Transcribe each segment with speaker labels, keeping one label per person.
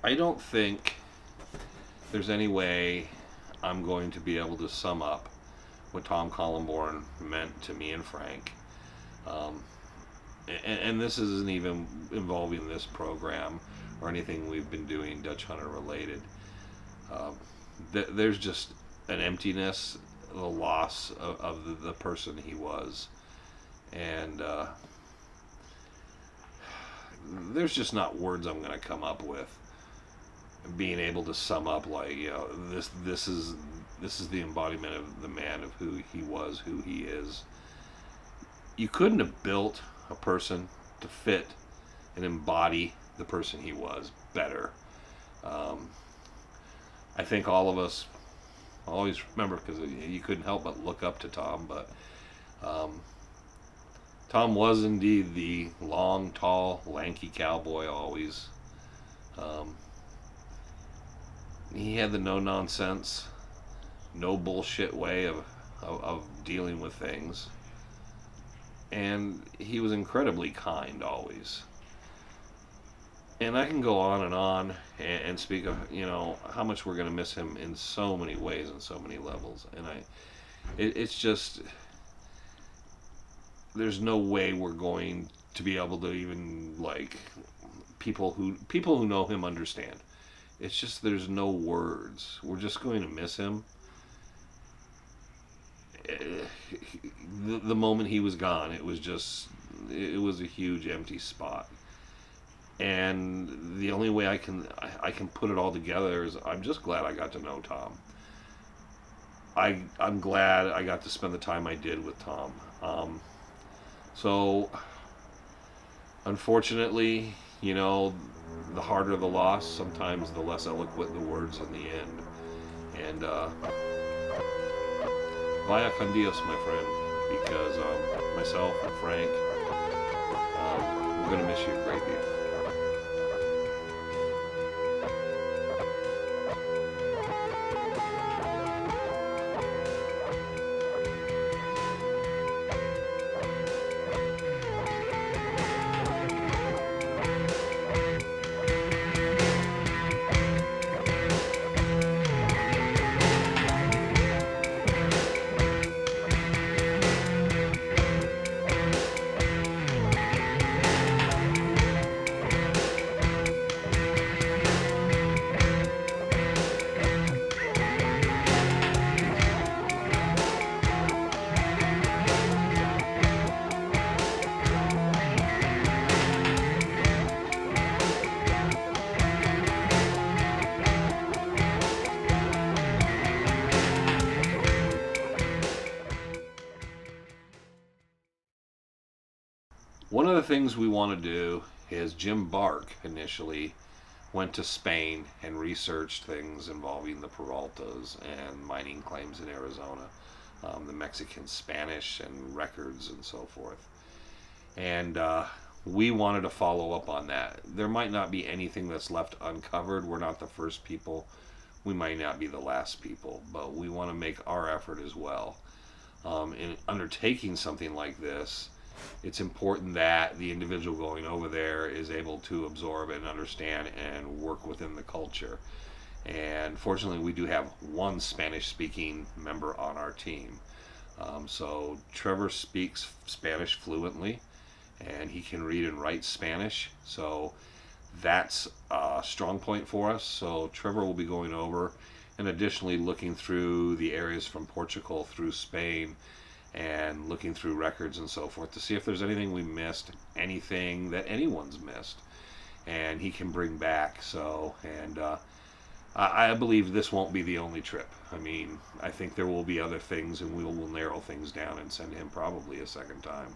Speaker 1: I don't think there's any way I'm going to be able to sum up what Tom Collenborn meant to me and Frank. Um, and this isn't even involving this program or anything we've been doing Dutch Hunter related. Um, there's just an emptiness, the loss of the person he was, and there's just not words I'm going to come up with being able to sum up, like, this is the embodiment of the man, of who he was, who he is. You couldn't have built a person to fit and embody the person he was better. I think all of us always remember, because you couldn't help but look up to Tom, but Tom was indeed the long, tall, lanky cowboy always. He had the no-nonsense, no bullshit way of dealing with things. And he was incredibly kind always. And I can go on and speak of, how much we're going to miss him in so many ways and so many levels. And it's just, there's no way we're going to be able to even, like, people who know him understand. It's just, there's no words. We're just going to miss him. The moment he was gone, it was a huge empty spot. And the only way I can put it all together is, I'm just glad I got to know Tom. I'm glad I got to spend the time I did with Tom. So unfortunately, the harder the loss, sometimes the less eloquent the words in the end. And vaya con Dios, my friend, because myself and Frank, we're going to miss you a great deal. One of the things we want to do is, Jim Bark initially went to Spain and researched things involving the Peraltas and mining claims in Arizona, the Mexican Spanish and records and so forth. And we wanted to follow up on that. There might not be anything that's left uncovered. We're not the first people. We might not be the last people, but we want to make our effort as well. In undertaking something like this, it's important that the individual going over there is able to absorb and understand and work within the culture. And fortunately, we do have one Spanish-speaking member on our team. So Trevor speaks Spanish fluently, and he can read and write Spanish. So that's a strong point for us. So Trevor will be going over and additionally looking through the areas from Portugal through Spain, and looking through records and so forth to see if there's anything we missed, anything that anyone's missed, and he can bring back. So, and I believe this won't be the only trip. I mean, I think there will be other things, and we will narrow things down and send him probably a second time.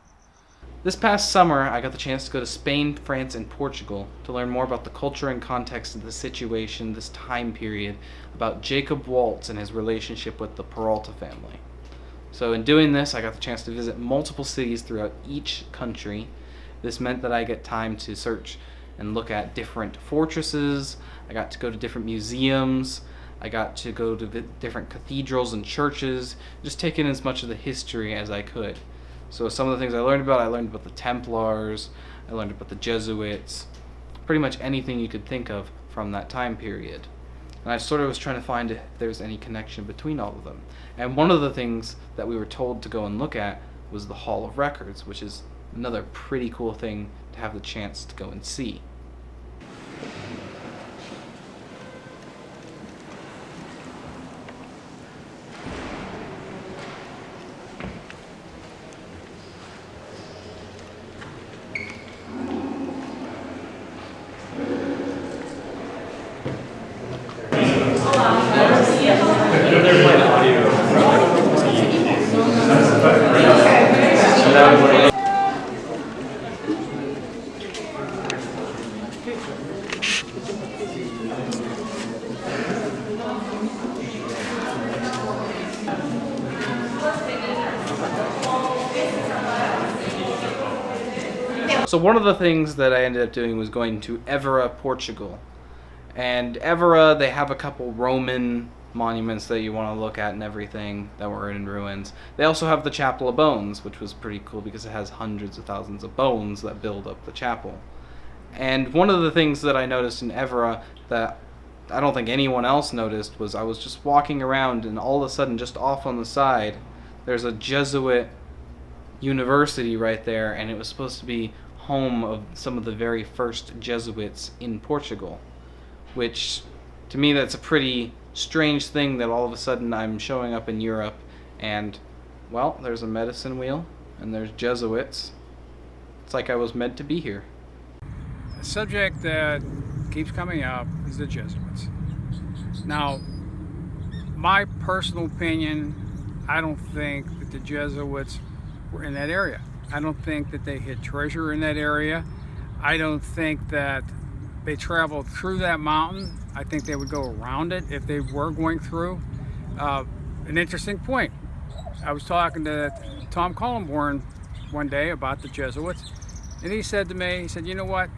Speaker 2: This past summer, I got the chance to go to Spain, France, and Portugal to learn more about the culture and context of the situation, this time period, about Jacob Waltz and his relationship with the Peralta family. So in doing this, I got the chance to visit multiple cities throughout each country. This meant that I get time to search and look at different fortresses. I got to go to different museums. I got to go to different cathedrals and churches, just take in as much of the history as I could. So some of the things I learned about the Templars, I learned about the Jesuits, pretty much anything you could think of from that time period. And I sort of was trying to find if there's any connection between all of them. And one of the things that we were told to go and look at was the Hall of Records, which is another pretty cool thing to have the chance to go and see. So one of the things that I ended up doing was going to Évora, Portugal. And Évora, they have a couple Roman monuments that you want to look at and everything that were in ruins. They also have the Chapel of Bones, which was pretty cool because it has hundreds of thousands of bones that build up the chapel. And one of the things that I noticed in Évora that I don't think anyone else noticed was I was just walking around and all of a sudden, just off on the side, there's a Jesuit university right there, and it was supposed to be home of some of the very first Jesuits in Portugal, which to me that's a pretty strange thing that all of a sudden I'm showing up in Europe and, well, there's a medicine wheel and there's Jesuits. It's like I was meant to be here.
Speaker 3: A subject that keeps coming up is the Jesuits. Now, my personal opinion, I don't think that the Jesuits were in that area. I don't think that they hid treasure in that area. I don't think that they traveled through that mountain. I think they would go around it if they were going through. An interesting point. I was talking to Tom Collenborn one day about the Jesuits, and he said to me, he said, you know what?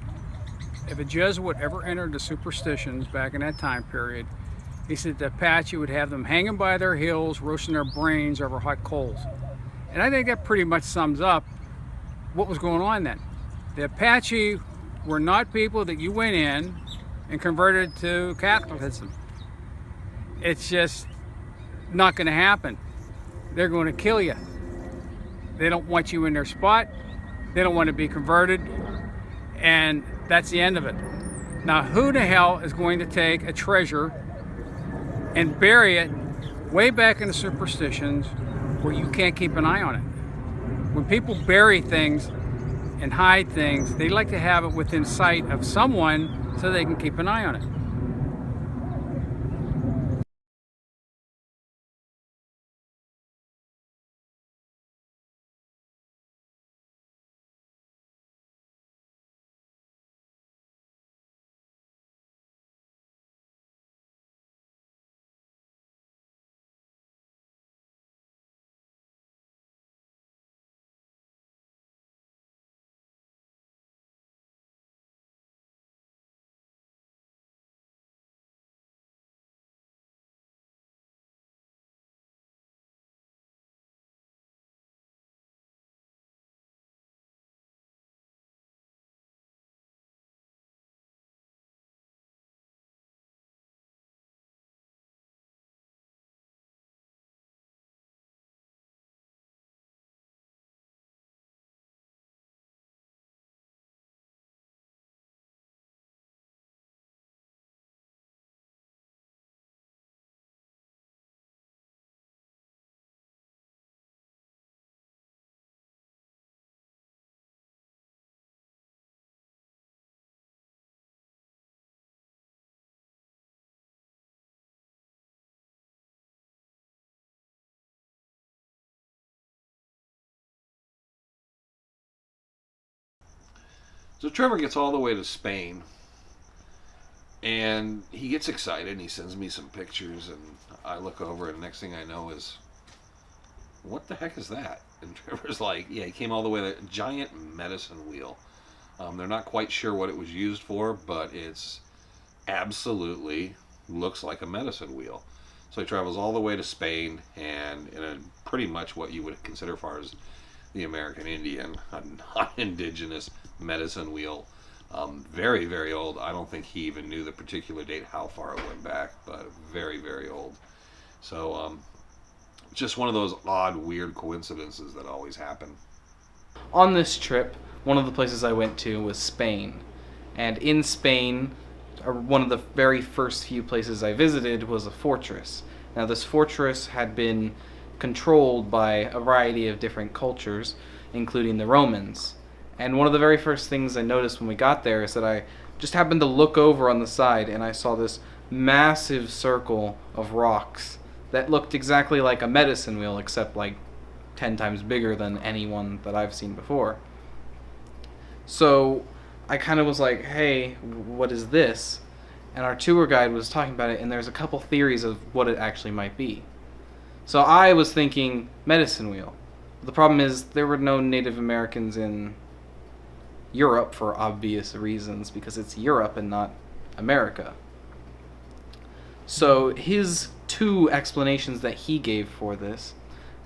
Speaker 3: If a Jesuit ever entered the superstitions back in that time period, he said the Apache would have them hanging by their heels, roasting their brains over hot coals. And I think that pretty much sums up what was going on then. The Apache were not people that you went in and converted to Catholicism. It's just not going to happen. They're going to kill you. They don't want you in their spot. They don't want to be converted. And that's the end of it. Now, who the hell is going to take a treasure and bury it way back in the superstitions where you can't keep an eye on it? When people bury things and hide things, they like to have it within sight of someone so they can keep an eye on it.
Speaker 1: So Trevor gets all the way to Spain, and he gets excited, and he sends me some pictures, and I look over, and the next thing I know is, what the heck is that? And Trevor's like, yeah, he came all the way to a giant medicine wheel. They're not quite sure what it was used for, but it's absolutely looks like a medicine wheel. So he travels all the way to Spain, and in a pretty much what you would consider as far as the American Indian, a non-indigenous medicine wheel, Very, very old. I don't think he even knew the particular date, how far it went back, but very, very old. So, just one of those odd, weird coincidences that always happen.
Speaker 2: On this trip, one of the places I went to was Spain. And in Spain, one of the very first few places I visited was a fortress. Now, this fortress had been controlled by a variety of different cultures, including the Romans. And one of the very first things I noticed when we got there is that I just happened to look over on the side and I saw this massive circle of rocks that looked exactly like a medicine wheel, except like 10 times bigger than any one that I've seen before. So I kind of was like, hey, what is this? And our tour guide was talking about it, and there's a couple theories of what it actually might be. So I was thinking medicine wheel. The problem is there were no Native Americans in Europe for obvious reasons, because it's Europe and not America. So his two explanations that he gave for this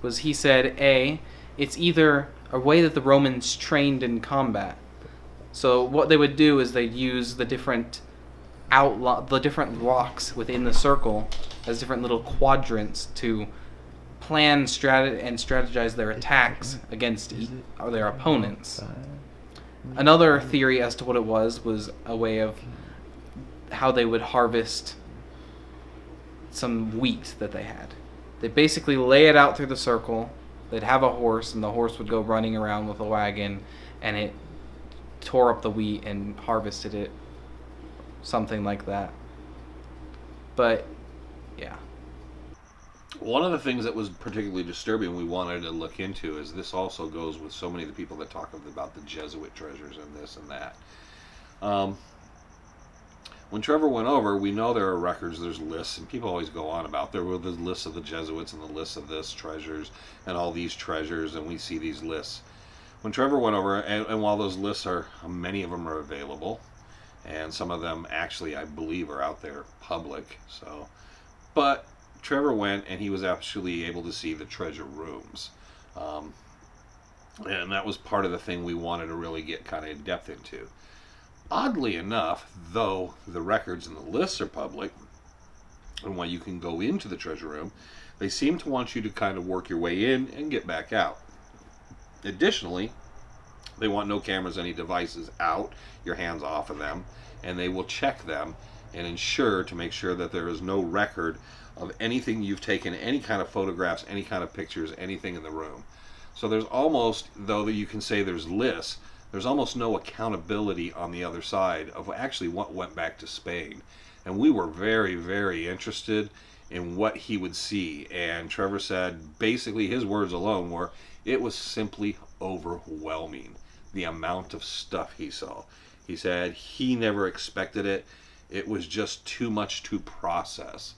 Speaker 2: was, he said, A, it's either a way that the Romans trained in combat. So what they would do is they'd use the different rocks within the circle as different little quadrants to plan and strategize their attacks against their opponents. Another theory as to what it was a way of how they would harvest some wheat that they had. They'd basically lay it out through the circle. They'd have a horse, and the horse would go running around with a wagon, and it tore up the wheat and harvested it. Something like that. But, yeah.
Speaker 1: One of the things that was particularly disturbing we wanted to look into is this also goes with so many of the people that talk about the Jesuit treasures and this and that. When Trevor went over, we know there are records, there's lists, and people always go on about there were the lists of the Jesuits and the lists of this treasures and all these treasures, and we see these lists. When Trevor went over, and while those lists are, many of them are available, and some of them actually, I believe, are out there public, so, but Trevor went and he was actually able to see the treasure rooms. And that was part of the thing we wanted to really get kind of in depth into. Oddly enough, though the records and the lists are public, and while you can go into the treasure room, they seem to want you to kind of work your way in and get back out. Additionally, they want no cameras, any devices out, your hands off of them, and they will check them and ensure to make sure that there is no record of anything you've taken, any kind of photographs, any kind of pictures, anything in the room. So there's almost, though you can say there's lists, there's almost no accountability on the other side of actually what went back to Spain. And we were very, very interested in what he would see. And Trevor said, basically his words alone were, it was simply overwhelming, the amount of stuff he saw. He said he never expected it. It was just too much to process.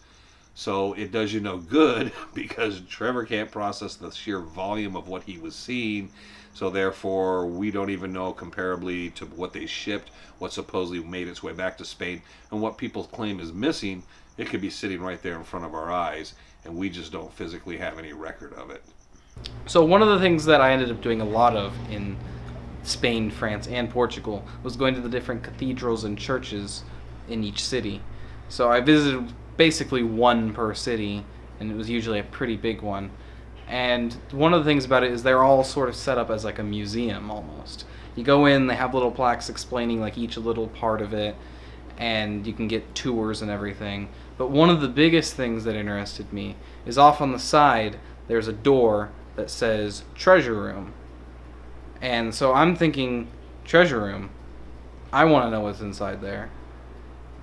Speaker 1: So it does you no good because Trevor can't process the sheer volume of what he was seeing. So therefore, we don't even know comparably to what they shipped, what supposedly made its way back to Spain, and what people claim is missing. It could be sitting right there in front of our eyes, and we just don't physically have any record of it.
Speaker 2: So one of the things that I ended up doing a lot of in Spain, France, and Portugal was going to the different cathedrals and churches in each city. So I visited basically one per city, and it was usually a pretty big one. And one of the things about it is they're all sort of set up as like a museum almost. You go in, they have little plaques explaining like each little part of it, and you can get tours and everything. But one of the biggest things that interested me is off on the side there's a door that says treasure room. And so I'm thinking, treasure room, I want to know what's inside there.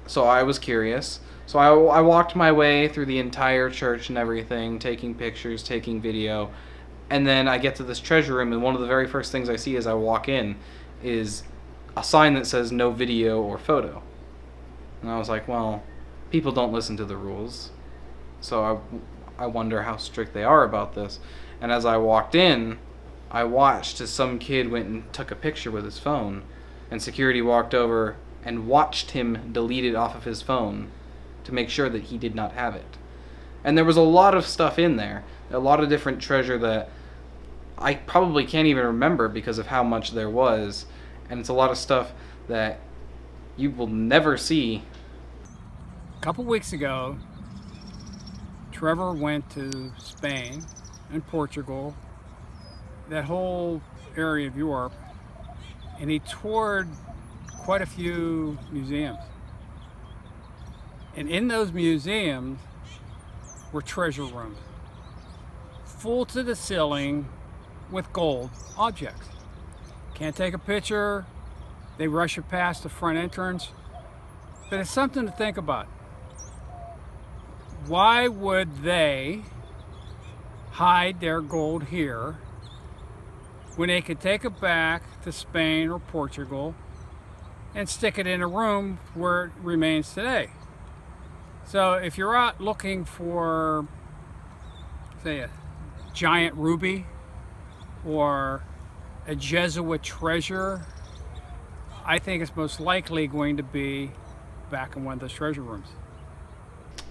Speaker 2: So I was curious. So I walked my way through the entire church and everything, taking pictures, taking video, and then I get to this treasure room, and one of the very first things I see as I walk in is a sign that says no video or photo. And I was like, well, people don't listen to the rules, so I wonder how strict they are about this. And as I walked in, I watched as some kid went and took a picture with his phone, and security walked over and watched him delete it off of his phone to make sure that he did not have it. And there was a lot of stuff in there, a lot of different treasure that I probably can't even remember because of how much there was, and it's a lot of stuff that you will never see.
Speaker 3: A couple weeks ago, Trevor went to Spain and Portugal, that whole area of Europe, and he toured quite a few museums. And in those museums were treasure rooms, full to the ceiling with gold objects. Can't take a picture, they rush you past the front entrance, but it's something to think about. Why would they hide their gold here when they could take it back to Spain or Portugal and stick it in a room where it remains today? So if you're out looking for, say, a giant ruby or a Jesuit treasure, I think it's most likely going to be back in one of those treasure rooms.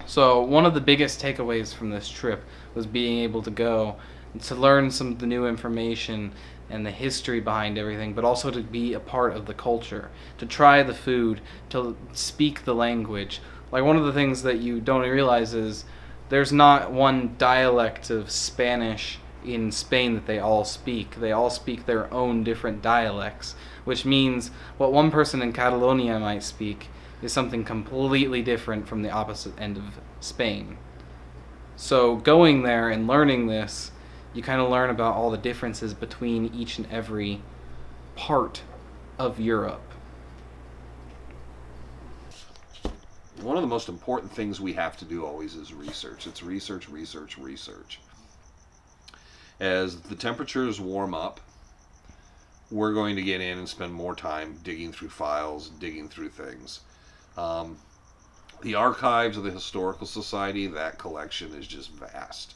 Speaker 2: So one of the biggest takeaways from this trip was being able to go and to learn some of the new information and the history behind everything, but also to be a part of the culture, to try the food, to speak the language. Like, one of the things that you don't realize is there's not one dialect of Spanish in Spain that they all speak. They all speak their own different dialects, which means what one person in Catalonia might speak is something completely different from the opposite end of Spain. So going there and learning this, you kind of learn about all the differences between each and every part of Europe.
Speaker 1: One of the most important things we have to do always is research. It's research, research, research. As the temperatures warm up, we're going to get in and spend more time digging through files, digging through things. The archives of the Historical Society, that collection is just vast.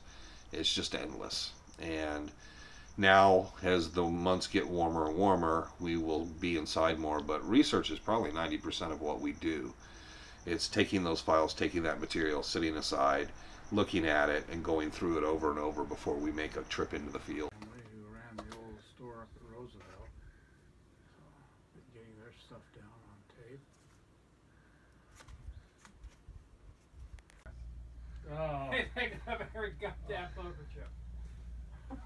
Speaker 1: It's just endless. And now, as the months get warmer and warmer, we will be inside more, but research is probably 90% of what we do. It's taking those files, taking that material, sitting aside, looking at it, and going through it over and over before we make a trip into the field.
Speaker 3: Who ran the old store up at Roosevelt, so getting their stuff down on tape. Oh. Hey, they have every goddamn poker chip. The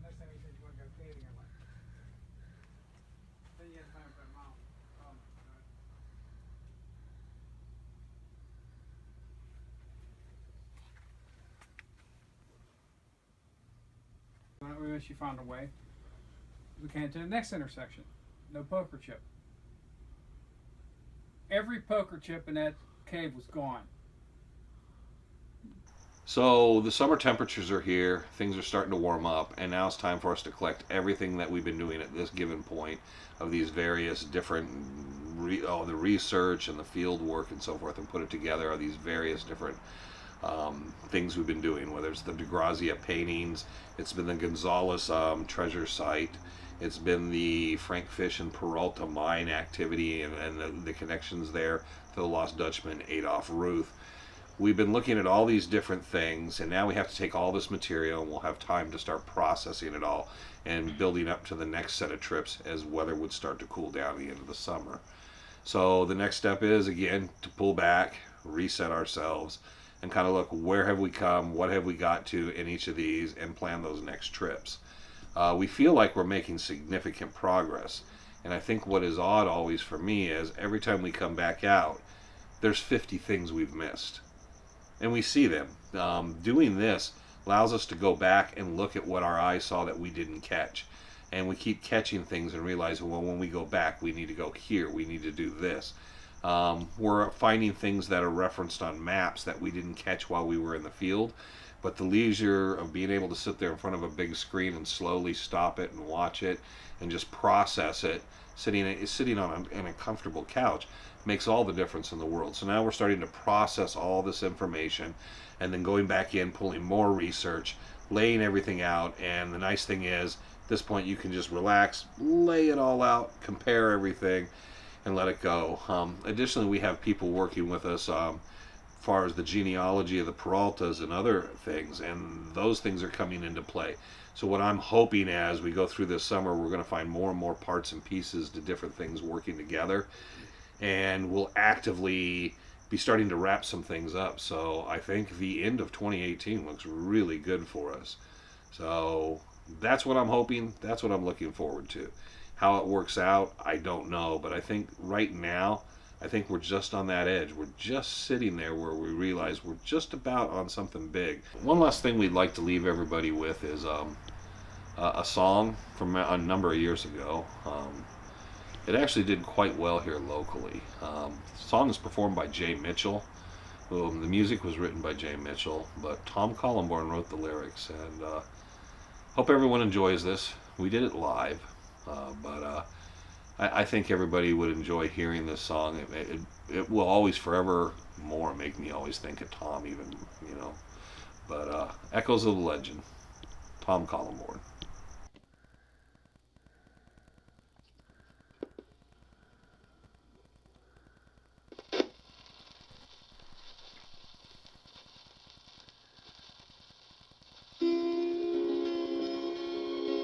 Speaker 3: next time he said you want to go skating, I'm like, then you had time for a mount. Oh my god. When she found a way, we came to the next intersection. No poker chip. Every poker chip in that cave was gone.
Speaker 1: So the summer temperatures are here, things are starting to warm up, and now it's time for us to collect everything that we've been doing at this given point of these various different, the research and the field work and so forth, and put it together of these various different things we've been doing, whether it's the DeGrazia paintings, it's been the Gonzales treasure site, it's been the Frank Fish and Peralta mine activity and the connections there to the Lost Dutchman Adolf Ruth. We've been looking at all these different things, and now we have to take all this material and we'll have time to start processing it all and building up to the next set of trips as weather would start to cool down at the end of the summer. So the next step is, again, to pull back, reset ourselves, and kind of look, where have we come, what have we got to in each of these, and plan those next trips. We feel like we're making significant progress, and I think what is odd always for me is every time we come back out, there's 50 things we've missed. And we see them. Doing this allows us to go back and look at what our eyes saw that we didn't catch. And we keep catching things and realize, well, when we go back, we need to go here, we need to do this. We're finding things that are referenced on maps that we didn't catch while we were in the field. But the leisure of being able to sit there in front of a big screen and slowly stop it and watch it and just process it, sitting on a comfortable couch, makes all the difference in the world. So now we're starting to process all this information and then going back in, pulling more research, laying everything out. And the nice thing is, at this point you can just relax, lay it all out, compare everything, and let it go. Additionally, we have people working with us as far as the genealogy of the Peraltas and other things, and those things are coming into play. So what I'm hoping as we go through this summer, we're going to find more and more parts and pieces to different things working together, and we'll actively be starting to wrap some things up. So I think the end of 2018 looks really good for us. So that's what I'm hoping. That's what I'm looking forward to. How it works out, I don't know. But I think right now, I think we're just on that edge. We're just sitting there where we realize we're just about on something big. One last thing we'd like to leave everybody with is a song from a number of years ago. It actually did quite well here locally. The song is performed by Jay Mitchell. The music was written by Jay Mitchell, but Tom Collenborn wrote the lyrics. And hope everyone enjoys this. We did it live, but I think everybody would enjoy hearing this song. It will always forever more make me always think of Tom, even, you know. But Echoes of the Legend, Tom Collenborn.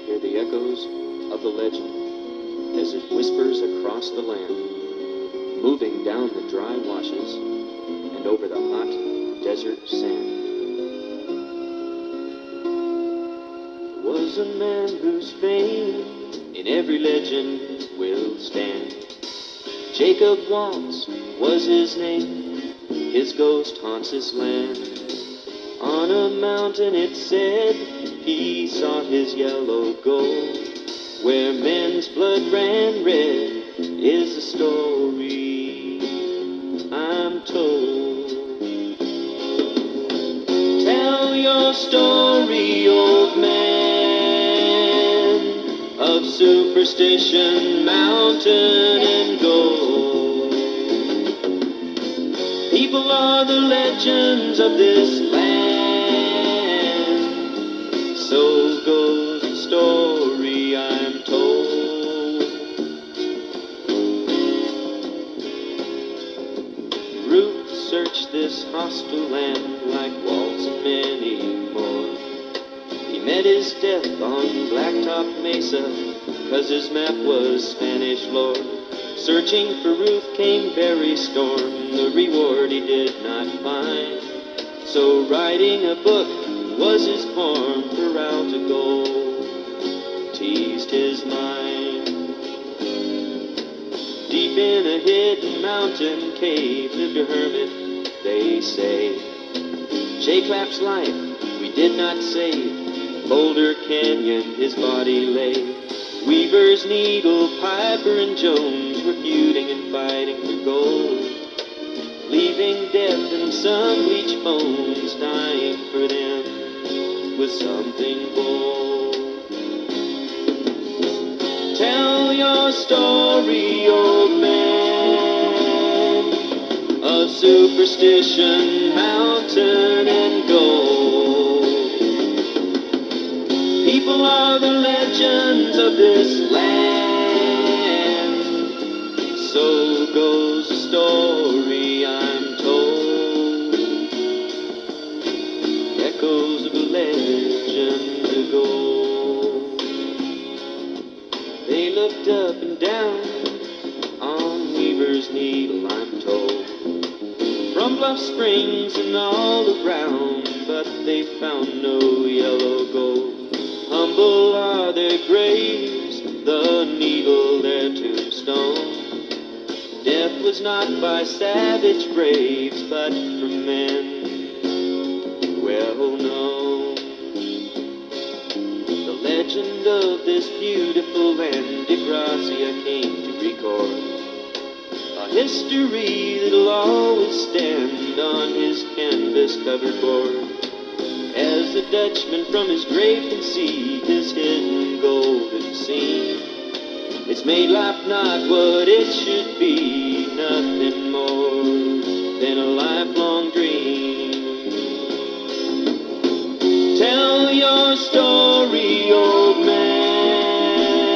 Speaker 4: Hear the echoes of the legend as it whispers across the land, moving down the dry washes and over the hot desert sand. There was a man whose fame in every legend will stand. Jacob Waltz was his name, his ghost haunts his land. On a mountain it said he sought his yellow gold. Where men's blood ran red is the story I'm told. Tell your story, old man, of Superstition Mountain and gold. People are the legends of this land, so goes the story I'm told. Ruth searched this hostile land like Waltz and many more. He met his death on Blacktop Mesa, 'cause his map was Spanish lore. Searching for Ruth came Barry Storm, the reward he did not find. So writing a book was his form for out to gold, teased his mind. Deep in a hidden mountain cave lived a hermit, they say. J. Clapp's life we did not save, Boulder Canyon his body lay. Weaver's Needle, Piper and Jones were feuding and fighting for gold, leaving death and some bleached bones, dying for them with something bold. Tell your story, old man, of Superstition Mountain and gold. People are the legends of this land, so goes the story I'm told. Echoes of a legend of gold. They looked up and down on Weaver's Needle, I'm told, from Bluff Springs and all around, but they found no yellow gold. Humble are their graves, the needle their tombstone. Death was not by savage braves, but from men well known. The legend of this beautiful land DeGrazia came to record, a history that'll always stand on his canvas-covered board. As the Dutchman from his grave can see his hidden golden scene, it's made life not what it should be, nothing more than a lifelong dream. Tell your story, old man,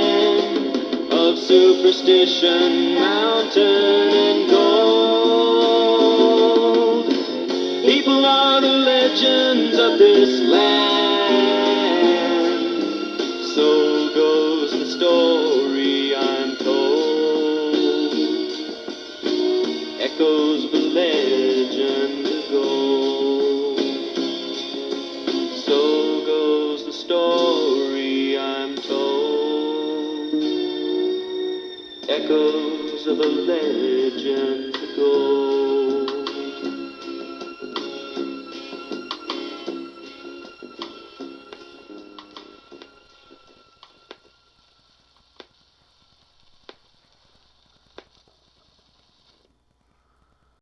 Speaker 4: of Superstition Mountain and gold. People are the legends of this land, echoes of a legend.